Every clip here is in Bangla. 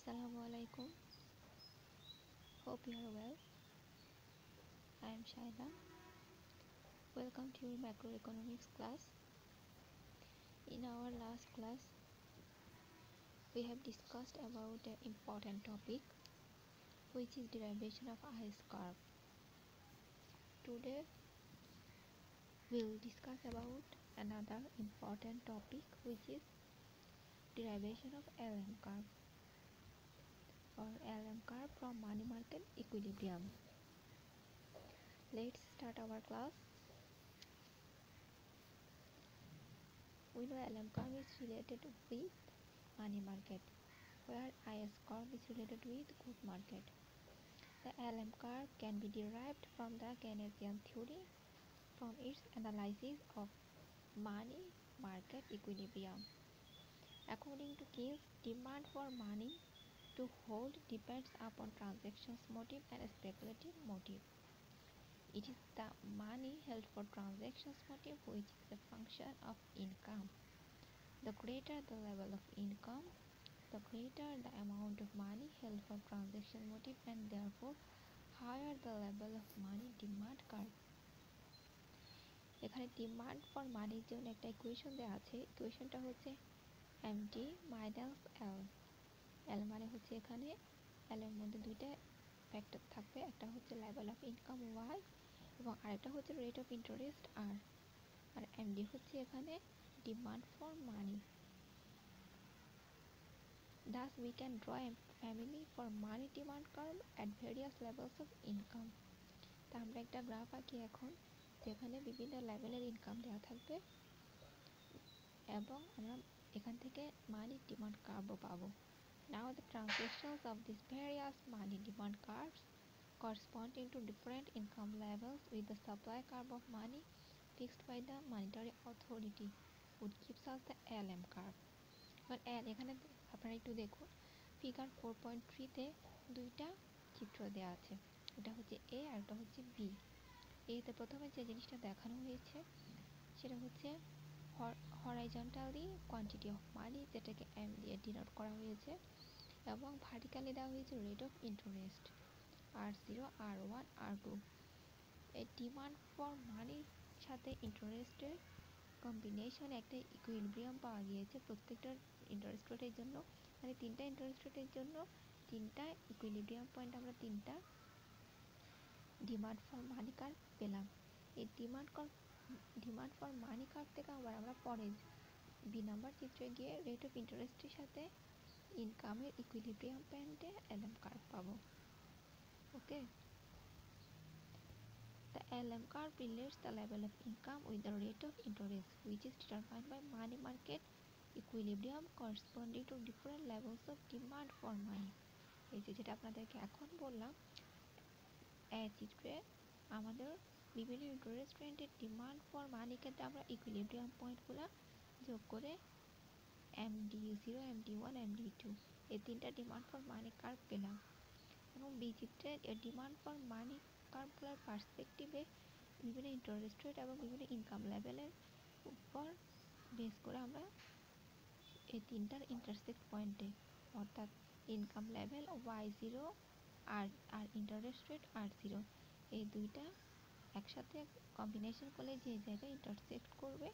Assalamu alaikum. Hope you are well. I am Shaila. Welcome to your macroeconomics class. In our last class, we have discussed about an important topic, which is derivation of IS curve. Today, we'll discuss about another important topic, which is derivation of LM curve or LM curve from money market equilibrium. Let's start our class. We know LM curve is related with money market, where IS curve is related with good market. The LM curve can be derived from the Keynesian theory from its analysis of money market equilibrium. According to Keynes, demand for money to hold depends upon transactions motive and speculative motive. It is the money held for transactions motive which is a function of income. The greater the level of income, the greater the amount of money held for transaction motive, and therefore higher the level of money demand curve. এখানে ডিমান্ড ফর মানির জন্য একটা ইকুয়েশন দেওয়া আছে। ইকুয়েশনটা হচ্ছে এমডি মাইনাস এল। এল মানে হচ্ছে এখানে এল এর মধ্যে দুইটা ফ্যাক্টর থাকবে, একটা হচ্ছে লেভেল অফ ইনকাম ওয়াই এবং আরেকটা হচ্ছে রেট অফ ইন্টারেস্ট আর। আর এমডি হচ্ছে এখানে demand for money. Thus, we can draw a family for money demand curve at various levels of income. তা আমরা একটা গ্রাফ আঁকি এখন, যেখানে বিভিন্ন লেভেলের ইনকাম দেওয়া থাকবে এবং আমরা এখান থেকে মানি ডিমান্ড কার্ভও পাবো। Now the transactions of these various money demand curves corresponding to different income levels with the supply curve of money fixed by the monetary authority would give us the LM curve. এবার এখানে আপনারা একটু দেখুন, ফিগার 4.3-তে দুইটা চিত্র দেওয়া আছে। এটা হচ্ছে এ আর এটা হচ্ছে বি। এতে প্রথমে যে জিনিসটা দেখানো হয়েছে সেটা হচ্ছে হরাইজন্টালি কোয়ান্টিটি অফ মানি, যেটাকে এম দিয়ে ডিনোট করা হয়েছে, এবং ভার্টিক্যালি দেওয়া হয়েছে rate of interest R0, R1, R2। এই ডিমান্ড ফর মানির সাথে ইন্টারেস্টের কম্বিনেশনে একটা ইকুইলিব্রিয়াম পাওয়া গিয়েছে প্রত্যেকটা ইন্টারেস্ট রেটের জন্য। মানে তিনটা ইন্টারেস্ট রেটের জন্য তিনটা ইকুইলিব্রিয়াম পয়েন্ট আমরা তিনটা ডিমান্ড ফর মানি কার্ভ পেলাম। এই ডিমান্ড ফর মানি কার্ভ থেকে আমরা পরে বি নাম্বার চিত্রে গিয়ে রেট অফ ইন্টারেস্টের সাথে ইনকামের ইকুইলিব্রিয়াম পয়েন্টে এলএম কার্ভ পাবো। ওকে, the LM curve relates the level of income with the rate of interest, which is determined by money market equilibrium corresponding to different levels of demand for money. এই যেটা আপনাদেরকে এখন বললাম, এই চিত্রে আমাদের বিভিন্ন ইন্টারেস্ট রেটের ডিমান্ড ফর মানি ক্ষেত্রে আমরা ইকুইলিব্রিয়াম পয়েন্টগুলো যোগ করে MD0, MD1, MD2 এই তিনটা ডিমান্ড ফর মানি কার্ভ পেলাম। এবং বি চিত্রে ডিমান্ড ফর মানি কার্ভগুলোর পার্সপেক্টিভে বিভিন্ন ইন্টারেস্ট রেট এবং বিভিন্ন ইনকাম লেভেলের উপর বেস করে আমরা এই তিনটার ইন্টারসেক্ট পয়েন্টে, অর্থাৎ ইনকাম লেভেল Y0 আর ইন্টারেস্ট রেট R0, এই দুইটা একসাথে কম্বিনেশন করলে যে জায়গায় ইন্টারসেক্ট করবে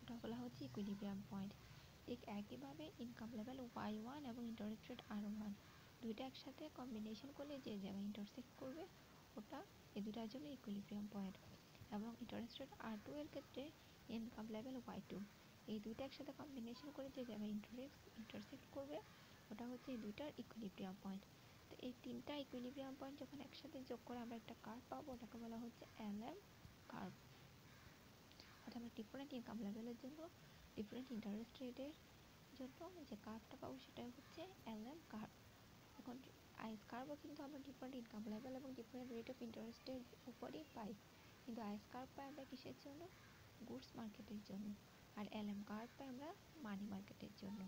ওটা বলা হচ্ছে ইকুইলিব্রিয়াম পয়েন্ট। ঠিক একইভাবে ইনকাম লেভেল Y1 এবং ইন্টারেস্ট রেট R1 দুইটা একসাথে কম্বিনেশন করলে যে জায়গায় ইন্টারসেক্ট করবে ওটা এই দুটার জন্য ইকুইলিব্রিয়াম পয়েন্ট। এবং ইন্টারেস্ট রেট R2 এর ক্ষেত্রে ইনকাম লেভেল Y2 এই দুইটা একসাথে কম্বিনেশন করে যে জায়গায় ইন্টারসেক্ট করবে ওটা হচ্ছে এই দুইটার ইকুইলিব্রিয়াম পয়েন্ট। তো এই তিনটা ইকুইলিব্রিয়াম পয়েন্ট যখন একসাথে যোগ করে আমরা একটা কার্ভ পাবো, ওটাকে বলা হচ্ছে LM কার্ভ। অর্থাৎ আমরা ডিফারেন্ট ইনকাম লেভেলের জন্য ডিফারেন্ট ইন্টারেস্ট রেটের জন্য যে কার্ভটা পাবো সেটা হচ্ছে LM কার্ভ। এখন আইস কার্ভও কিন্তু আমরা ডিফারেন্ট ইনকাম লেভেল এবং ডিফারেন্ট রেট অফ ইন্টারেস্টের উপরেই পাই, কিন্তু আইস কার্ভ পাই আমরা কিসের জন্য? গুডস মার্কেটের জন্য। আর LM কার্ভ পাই আমরা মানি মার্কেটের জন্য।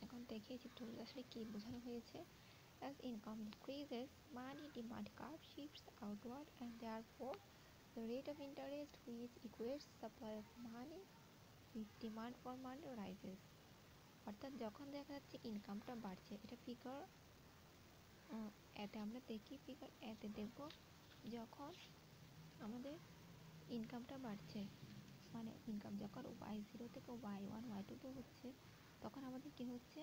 এখন দেখি চিত্রগুলো আসলে কি বোঝানো হয়েছে। As income decreases, money demand curve shifts outward and therefore The rate of interest which equates supply of money with demand for money rises. অর্থাৎ যখন দেখা যাচ্ছে ইনকামটা বাড়ছে, এটা ফিগার এতে আমরা দেখি, ফিগার এতে দেখব যখন আমাদের ইনকামটা বাড়ছে, মানে ইনকাম যখন y0 থেকে y1 y2 হচ্ছে, তখন আমাদের কি হচ্ছে,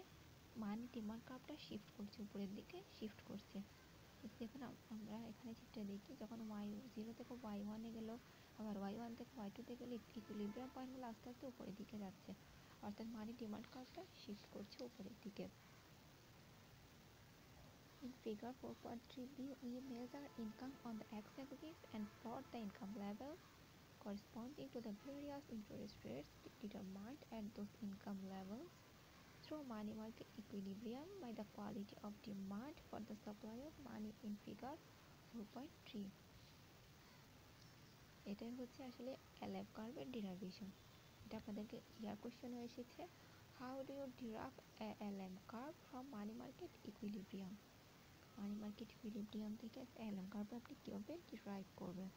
মানি ডিমান্ড কার্ভটা শিফট করছে, উপরের দিকে শিফট করছে। দেখুন আমরা এখানে চিত্রে দেখি, যখন y0 থেকে y1 এ গেল, আবার y1 থেকে y2 তে গেলে ইকুইলিব্রিয়াম পয়েন্টগুলো আস্তে আস্তে উপরের দিকে যাচ্ছে, অর্থাৎ মানি ডিমান্ড কার্ভটা শিফট করছে উপরের দিকে। In figure 4.3b, we measure income on the x-axis and plot the income level corresponding to the various interest rates determined at those income levels through money market equilibrium by the quality of demand for the supply of money in figure 4.3. এটাই হচ্ছে আসলে LF কার্ভের ডেরিভেশন। এটা আপনাদেরকে ইয়ার কোশ্চেনও এসেছে, how do you derive LM curve from money market equilibrium. Money market equilibrium থেকে LM কার্ভ আপনি কীভাবে ডিরাইভ করবেন।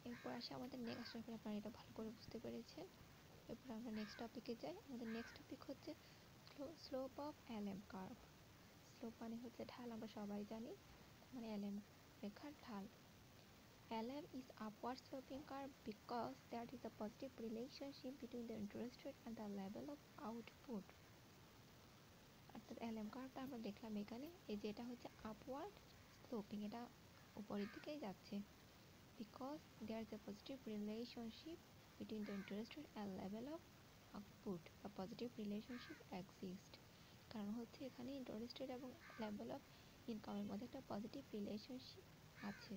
এরপর আসে আমাদের নেক্সট টপিক, আপনারা এটা ভালো করে বুঝতে পেরেছেন। এরপর আমরা নেক্সট টপিকে যাই। আমাদের নেক্সট টপিক হচ্ছে slope of LM curve. Slope মানে হচ্ছে ঢাল, আমরা সবাই জানি, মানে LM রেখার ঢাল। LM is upward sloping curve because there is a positive relationship between the interest rate and the level of output. অর্থাৎ LM কার্ভটা আমরা দেখলাম এখানে, এই যে এটা হচ্ছে আপওয়ার্ড স্লোপিং, এটা উপরের দিকেই যাচ্ছে। Because there is a positive relationship between the interest rate and level of output, a positive relationship exists. কারণ হচ্ছে এখানে ইন্টারেস্ট রেট এবং লেভেল অফ ইনকামের মধ্যে একটা পজিটিভ রিলেশনশিপ আছে।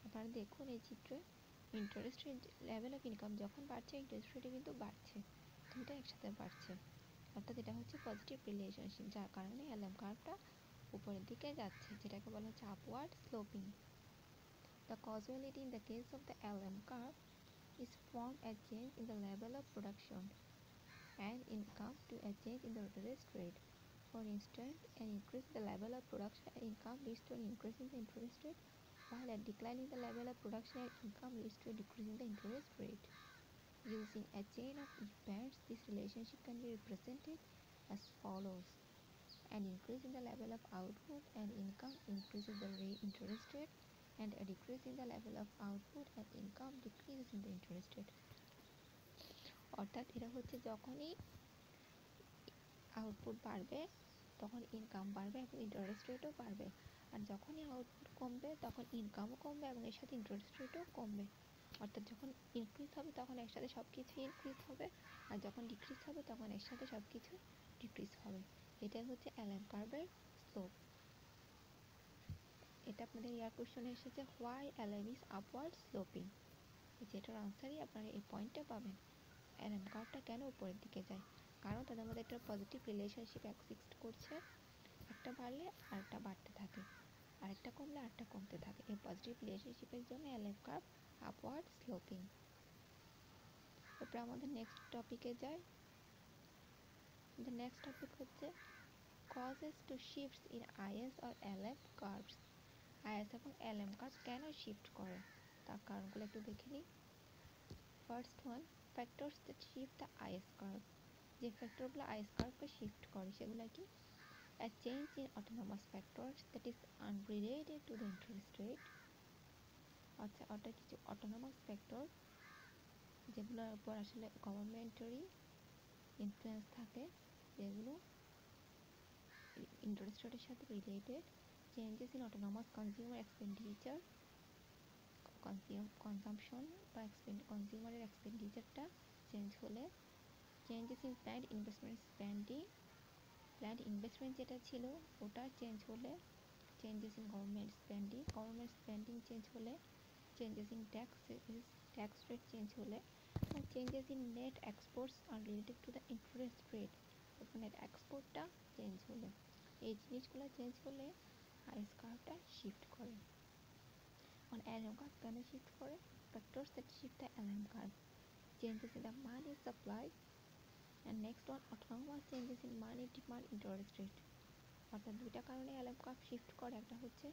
আপনারা দেখুন এই চিত্রে, interest rate level of income যখন বাড়ছে, ইন্টারেস্ট রেটে কিন্তু বাড়ছে, দুইটা একসাথে বাড়ছে, অর্থাৎ এটা হচ্ছে পজিটিভ রিলেশনশিপ, যার কারণে LM কার্ভটা উপরের দিকে যাচ্ছে, যেটাকে বলা হচ্ছে upward sloping. The causality in the case of the LM curve is from a change in the level of production and income to a change in the interest rate. For instance, an increase in the level of production and income leads to an increase in the interest rate, while a decline in the level of production and income leads to a decrease in the interest rate. Using a chain of events, this relationship can be represented as follows. An increase in the level of output and income increases the interest rate, and a decrease in the level of output and income decreases in the interest rate. অর্থাৎ এটা হচ্ছে যখনই আউটপুট বাড়বে তখন ইনকাম বাড়বে এবং ইন্টারেস্ট রেটও বাড়বে, আর যখনই আউটপুট কমবে তখন ইনকামও কমবে এবং এর সাথে ইন্টারেস্ট রেটও কমবে। অর্থাৎ যখন ইনক্রিজ হবে তখন একসাথে সব কিছু ইনক্রিজ হবে, আর যখন ডিক্রিজ হবে তখন এর সাথে সব কিছু ডিক্রিজ হবে। এটাই হচ্ছে LM কার্ভের স্লোপ। এটা আপনাদের ইয়ার কোশ্চেনে এসেছে, why LM is upward sloping. যেটার আনসারই আপনারা এই পয়েন্টে পাবেন। LM কার্ভটা কেন উপরের দিকে যায়, কারণ তাদের মধ্যে একটা পজিটিভ রিলেশনশিপ এক্সিস্ট করছে, একটা বাড়লে আরেকটা বাড়তে থাকে, আরেকটা কমলে আরেকটা কমতে থাকে। এই পজিটিভ রিলেশনশিপের জন্য LM কার্ভ আপওয়ার্ড স্লোপিং। এরপর আমাদের নেক্সট টপিকে যাই। আমাদের নেক্সট টপিক হচ্ছে causes to shifts in IS or LM curves. IS এবং LM কার্ভ কেন শিফট করে তার কারণগুলো একটু দেখে নিই। First one, factors that shift the IS curve. যে ফ্যাক্টরগুলো IS কার্ভকে শিফট করে সেগুলো কি? A change in autonomous factors that is unrelated to the interest rate. অর্থাৎ কিছু অটোনমাস ফ্যাক্টর যেগুলোর উপর আসলে গভর্নমেন্টেরই ইনফ্লুয়েন্স থাকে, যেগুলো ইন্টারেস্ট রেটের সাথে related. Changes in autonomous consumer expenditure, consumption বা কনজিউমারের এক্সপেন্ডিচারটা চেঞ্জ হলে। Changes in planned investment spending, planned investment যেটা ছিল ওটা চেঞ্জ হলে। Changes in government spending change হলে। Changes in tax rate change হলে, এবং চেঞ্জেস ইন নেট এক্সপোর্টস আর related to the interest rate, এবং নেট এক্সপোর্টটা চেঞ্জ হলে, এই জিনিসগুলো চেঞ্জ হলে আইস কার্ভটা শিফট করে। LM কার্ভ কেন শিফট করে? Factors that shift the LM curve, changes in the money supply, and next one autonomous changes in money demand interest rate. অর্থাৎ দুইটা কারণে অ্যালার্ম কার্ভ শিফট করে, একটা হচ্ছে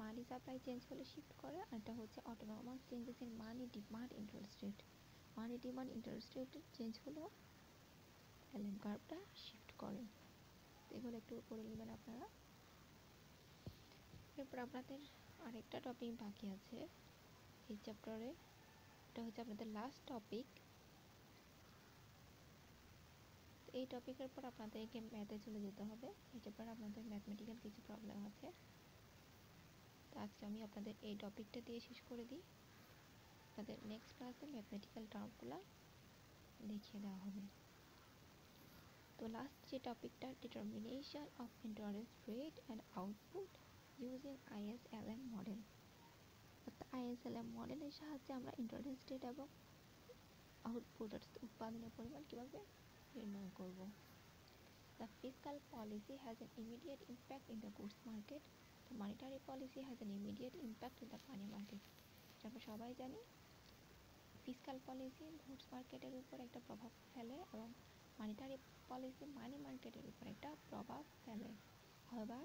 মানি সাপ্লাই চেঞ্জ হলে শিফট করে, আর একটা হচ্ছে autonomous changes in money demand interest rate. Money demand interest rate change হলেও অ্যালার্ম কার্ভটা শিফট করে। এগুলো একটু পড়ে নেবেন আপনারা। এরপর আপনাদের আরেকটা টপিক বাকি আছে এই চ্যাপ্টারে, এটা হচ্ছে আপনাদের লাস্ট টপিক। এই টপিকের পর আপনাদেরকে ম্যাথে চলে যেতে হবে। এই চ্যাপ্টারে আপনাদের ম্যাথমেটিক্যাল কিছু প্রবলেম আছে, তো আজকে আমি আপনাদের এই টপিকটা দিয়ে শেষ করে দিই। আপনাদের নেক্সট ক্লাসে ম্যাথমেটিক্যাল টার্মগুলো দেখিয়ে দেওয়া হবে। তো লাস্ট যে টপিকটা, determination of interest rate and output using ISLM model. অর্থাৎ ISLM মডেলের সাহায্যে আমরা ইন্টারেস্ট রেট এবং আউটপুট অর্থাৎ উৎপাদনের পরিমাণ কীভাবে নির্ণয় করব। The fiscal policy has an immediate impact in the goods market. The monetary policy has an immediate impact in the money market. আমরা সবাই জানি ফিসকাল পলিসি গুডস মার্কেটের উপর একটা প্রভাব ফেলে এবং মানিটারি পলিসি মানি মার্কেটের উপর একটা প্রভাব ফেলে। However,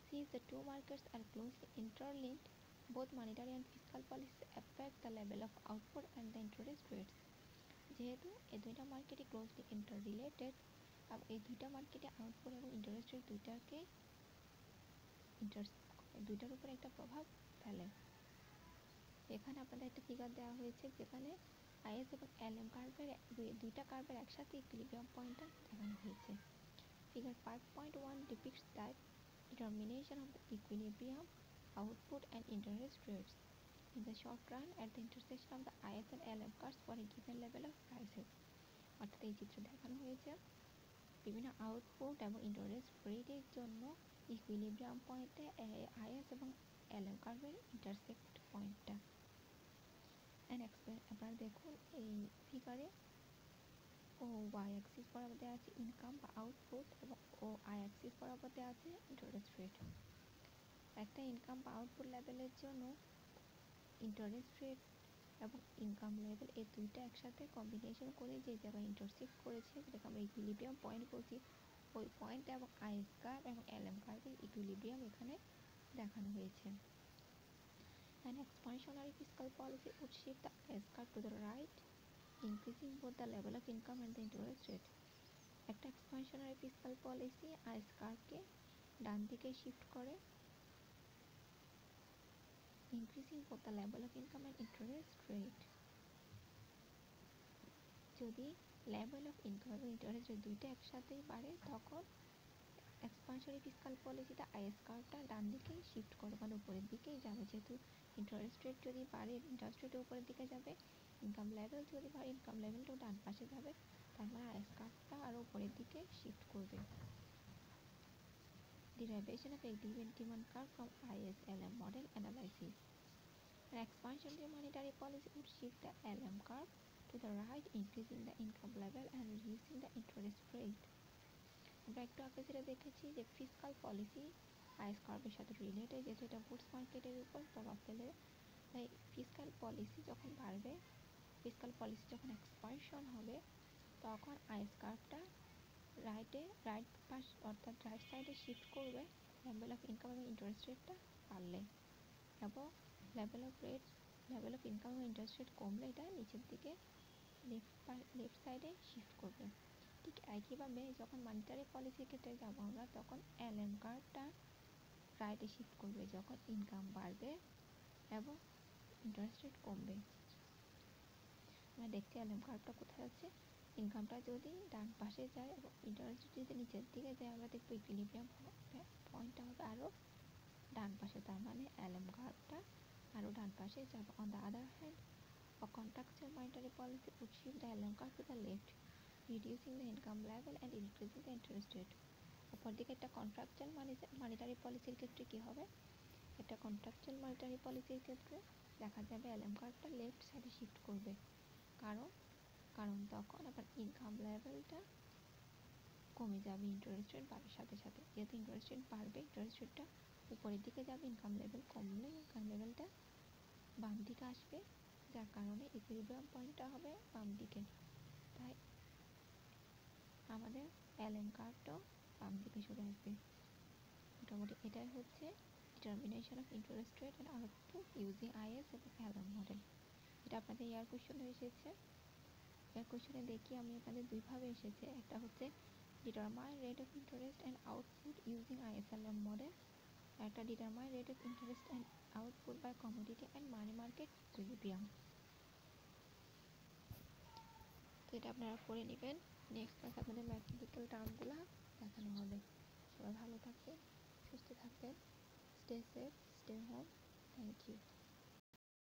since the two markets are closely interlinked, both monetary and fiscal policies affect the level of output and the interest rates. যেহেতু এই দুইটা মার্কেটই ক্লোজলি ইন্টাররিলেটেড, এবং এই দুইটা মার্কেটে আউটপুট এবং ইন্টারেস্ট রেট দুইটার উপর একটা প্রভাব ফেলে। এখানে আপনাদের একটা ফিগার দেওয়া হয়েছে যেখানে আইএস এবং এলএম কার্ভের দুইটা কার্ভের একসাথে ইকুইলিব্রিয়াম পয়েন্টটা দেখানো হয়েছে। Figure 5.1 depicts that determination of the equilibrium, output and interest rates in the short run at the intersection of the IS and LM curves for a given level of prices. অর্থাৎ এই চিত্রে দেখানো হয়েছে বিভিন্ন আউটপুট এবং ইন্টারেস্ট রেটের জন্য ইকুইলিব্রিয়াম পয়েন্টে আইএস এবং এলএম কার্ভের ইন্টারসেক্ট পয়েন্টটা। আপনারা দেখুন এই ফিগারে ও ওয়াই অ্যাক্সিস বরাবর দেওয়া আছে ইনকাম বা আউটপুট এবং ও আই অ্যাক্সিস বরাবর দেওয়া আছে ইন্টারেস্ট রেট। একটা ইনকাম বা আউটপুট লেভেলের জন্য ইন্টারেস্ট রেট এবং ইনকাম লেভেল এই দুইটা একসাথে কম্বিনেশন করে যে জায়গায় ইন্টারসেক্ট করেছে যেটাকে আমরা ইকুইলিব্রিয়াম পয়েন্ট বলছি, ওই পয়েন্ট এবং আইএস কার্ভ এবং এলএম কার্ভের ইকুইলিব্রিয়াম এখানে দেখানো হয়েছে। An expansionary fiscal policy would shift the IS curve to the right, increasing both the level of income and the interest rate. একটা expansionary fiscal policy IS curve-কে ডান দিকে শিফট করে, increasing both the level of income and interest rate. যদি লেভেল অফ ইনকাম এবং ইন্টারেস্ট রেট দুইটা একসাথেই বাড়ে তখন এক্সপানশনারি ফিসকাল পলিসিটা আইএস কার্ভটা ডান দিকে শিফট করে, মানে উপরের দিকেই যাবে। যেহেতু ইন্টারেস্ট রেট যদি বাড়ে ইন্টারেস্ট রেট উপরের দিকে যাবে, ইনকাম লেভেল যদি বাড়ে ইনকাম লেভেলটাও ডান পাশে যাবে, তার মানে আইএস কার্ভটা আরও উপরের দিকে শিফট করবে। Derivation of a given demand curve from ISLM model analysis. An expansionary monetary policy would shift the LM curve to the right, increasing the income level and reducing the interest rate. আমরা একটু আগে যেটা দেখেছি যে ফিসকাল পলিসি আইএস কার্ভের সাথে রিলেটেড, যেহেতু এটা গুডস মার্কেটের উপর প্রভাব ফেলে, তাই ফিসকাল পলিসি যখন বাড়বে, ফিসকাল পলিসি যখন এক্সপানশন হবে তখন আইএস কার্ভটা রাইট পাশ অর্থাৎ রাইট সাইডে শিফট করবে লেভেল অফ ইনকাম এবং ইন্টারেস্ট রেটটা বাড়লে, এবং লেভেল অফ ইনকাম এবং ইন্টারেস্ট রেট কমলে এটা নিচের দিকে লেফট সাইডে শিফট করবে। ঠিক একইভাবে যখন মানিটারি পলিসির ক্ষেত্রে যাব আমরা, তখন এলএম কার্ভটা রাইটে শিফট করবে যখন ইনকাম বাড়বে এবং ইন্টারেস্ট রেট কমবে। আমরা দেখছি এলএম কার্ভটা কোথায় আছে, ইনকামটা যদি ডান পাশে যায় এবং ইন্টারেস্ট রেট যদি নিচের দিকে যায়, আমরা দেখবো ইকুইলিব্রিয়াম পয়েন্টটা হবে আরও ডান পাশে, তার মানে এলএম কার্ভটা আরও ডান পাশে যাবে। On the other hand, a contractual monetary policy would shift the LM curve to the left, reducing the income level and increasing the interest rate. অপরদিকে একটা কন্ট্রাকচুয়াল মানিটারি পলিসির ক্ষেত্রে কী হবে, একটা কন্ট্রাকচুয়াল মানিটারি পলিসির ক্ষেত্রে দেখা যাবে এলএম কার্ভটা লেফট সাইডে শিফট করবে, কারণ তখন আবার ইনকাম লেভেলটা কমে যাবে ইন্টারেস্ট রেট বাড়ার সাথে সাথে। যেহেতু ইন্টারেস্ট রেট বাড়বে, ইন্টারেস্ট রেটটা উপরের দিকে যাবে, ইনকাম লেভেল কমলে ইনকাম লেভেলটা বাম দিকে আসবে, যার কারণে ইকুইলিব্রিয়াম পয়েন্টটা হবে বাম দিকে। তাই আমাদের এলএম কার্ভটাও বাম দিকে সরে আসবে। মোটামুটি এটাই হচ্ছে determination of interest rate and output using is এবং অ্যালাম মডেল। এটা আপনাদের এয়ার কোয়েশ্চনে এসেছে। এয়ার কোয়েশ্চনে দেখি আমি আপনাদের দুইভাবে এসেছে, একটা হচ্ছে determine rate of interest and output using IS LM model, একটা determine rate of interest and output by commodity and money market equilibrium. তো এটা আপনারা করে নেবেন। নেক্সট ক্লাস আপনাদের ম্যাথমেটিক্যাল টার্মগুলো দেখানো হবে। সবাই ভালো থাকবেন, সুস্থ থাকবেন, stay safe, stay home. Thank you.